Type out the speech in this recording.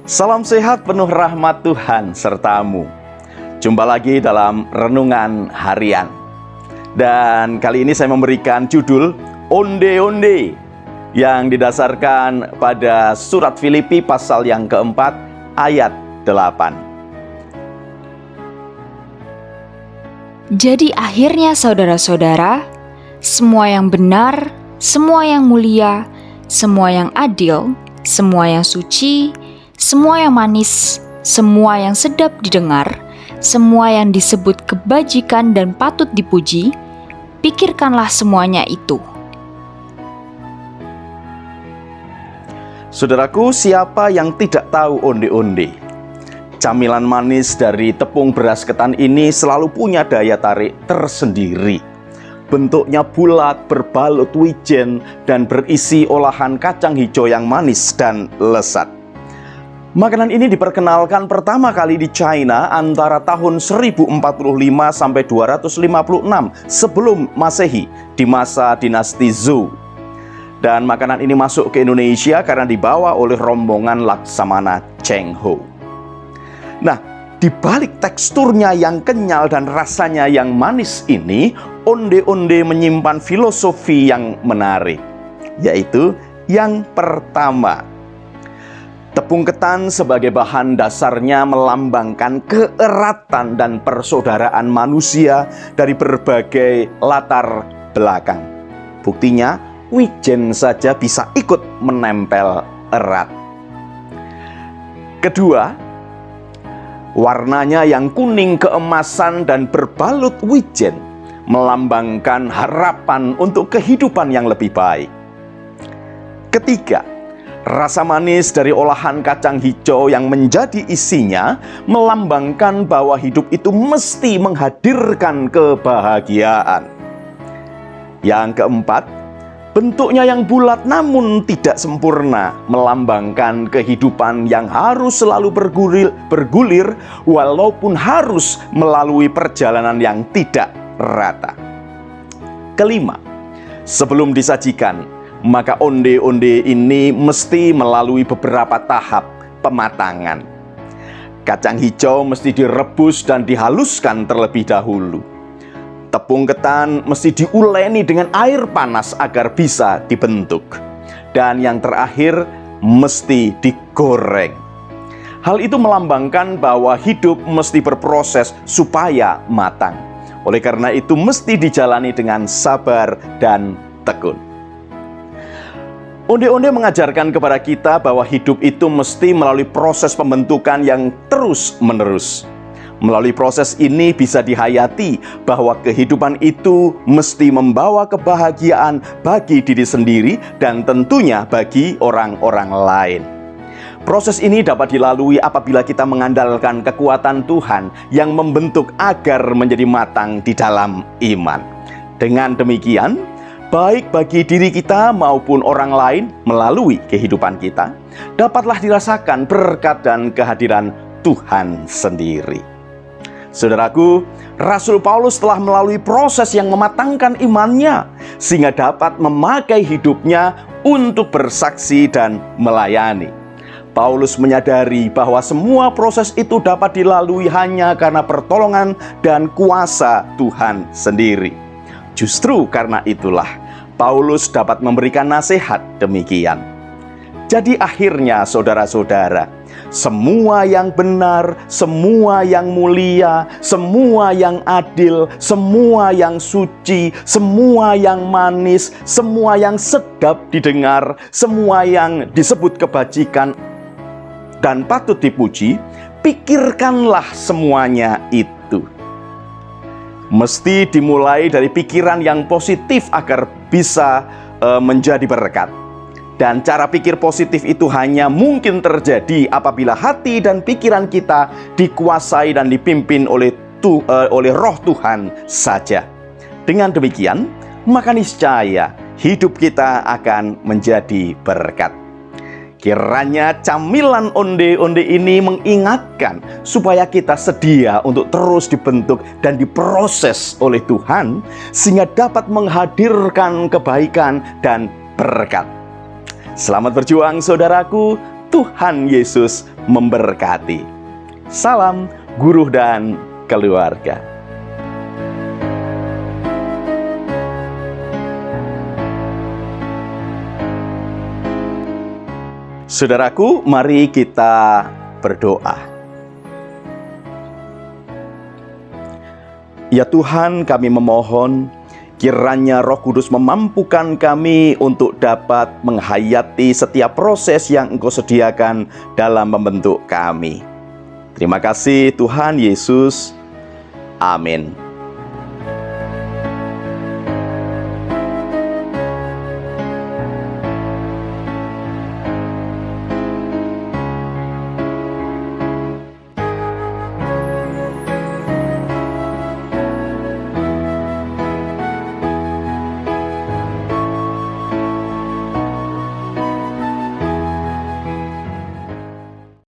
Salam sehat penuh rahmat Tuhan sertamu. Jumpa lagi dalam Renungan Harian. Dan kali ini saya memberikan judul Onde-onde yang didasarkan pada surat Filipi pasal yang keempat ayat 8. Jadi akhirnya saudara-saudara, semua yang benar, semua yang mulia, semua yang adil, semua yang suci, semua yang manis, semua yang sedap didengar, semua yang disebut kebajikan dan patut dipuji, pikirkanlah semuanya itu. Saudaraku, siapa yang tidak tahu onde-onde? Camilan manis dari tepung beras ketan ini selalu punya daya tarik tersendiri. Bentuknya bulat, berbalut wijen, dan berisi olahan kacang hijau yang manis dan lezat. Makanan ini diperkenalkan pertama kali di China antara tahun 1045 sampai 256 sebelum Masehi di masa dinasti Zhou. Dan makanan ini masuk ke Indonesia karena dibawa oleh rombongan Laksamana Cheng Ho. Nah, di balik teksturnya yang kenyal dan rasanya yang manis ini, onde-onde menyimpan filosofi yang menarik, yaitu yang pertama, tepung ketan sebagai bahan dasarnya melambangkan keeratan dan persaudaraan manusia dari berbagai latar belakang. Buktinya, wijen saja bisa ikut menempel erat. Kedua, warnanya yang kuning keemasan dan berbalut wijen melambangkan harapan untuk kehidupan yang lebih baik. Ketiga, rasa manis dari olahan kacang hijau yang menjadi isinya melambangkan bahwa hidup itu mesti menghadirkan kebahagiaan. Yang keempat, bentuknya yang bulat namun tidak sempurna melambangkan kehidupan yang harus selalu bergulir walaupun harus melalui perjalanan yang tidak rata. Kelima, sebelum disajikan, maka onde-onde ini mesti melalui beberapa tahap pematangan. Kacang hijau mesti direbus dan dihaluskan terlebih dahulu. Tepung ketan mesti diuleni dengan air panas agar bisa dibentuk. Dan yang terakhir, mesti digoreng. Hal itu melambangkan bahwa hidup mesti berproses supaya matang. Oleh karena itu, mesti dijalani dengan sabar dan tekun. Onde-onde mengajarkan kepada kita bahwa hidup itu mesti melalui proses pembentukan yang terus-menerus. Melalui proses ini bisa dihayati bahwa kehidupan itu mesti membawa kebahagiaan bagi diri sendiri dan tentunya bagi orang-orang lain. Proses ini dapat dilalui apabila kita mengandalkan kekuatan Tuhan yang membentuk agar menjadi matang di dalam iman. Dengan demikian, baik bagi diri kita maupun orang lain melalui kehidupan kita, dapatlah dirasakan berkat dan kehadiran Tuhan sendiri. Saudaraku, Rasul Paulus telah melalui proses yang mematangkan imannya, sehingga dapat memakai hidupnya untuk bersaksi dan melayani. Paulus menyadari bahwa semua proses itu dapat dilalui hanya karena pertolongan dan kuasa Tuhan sendiri. Justru karena itulah Paulus dapat memberikan nasihat demikian. Jadi akhirnya saudara-saudara, semua yang benar, semua yang mulia, semua yang adil, semua yang suci, semua yang manis, semua yang sedap didengar, semua yang disebut kebajikan dan patut dipuji, pikirkanlah semuanya itu. Mesti dimulai dari pikiran yang positif agar bisa menjadi berkat. Dan cara pikir positif itu hanya mungkin terjadi apabila hati dan pikiran kita dikuasai dan dipimpin oleh Roh Tuhan saja. Dengan demikian, maka niscaya hidup kita akan menjadi berkat. Kiranya camilan onde-onde ini mengingatkan supaya kita sedia untuk terus dibentuk dan diproses oleh Tuhan sehingga dapat menghadirkan kebaikan dan berkat. Selamat berjuang saudaraku, Tuhan Yesus memberkati. Salam guru dan keluarga. Saudaraku, mari kita berdoa. Ya Tuhan, kami memohon kiranya Roh Kudus memampukan kami untuk dapat menghayati setiap proses yang Engkau sediakan dalam membentuk kami. Terima kasih Tuhan Yesus. Amin.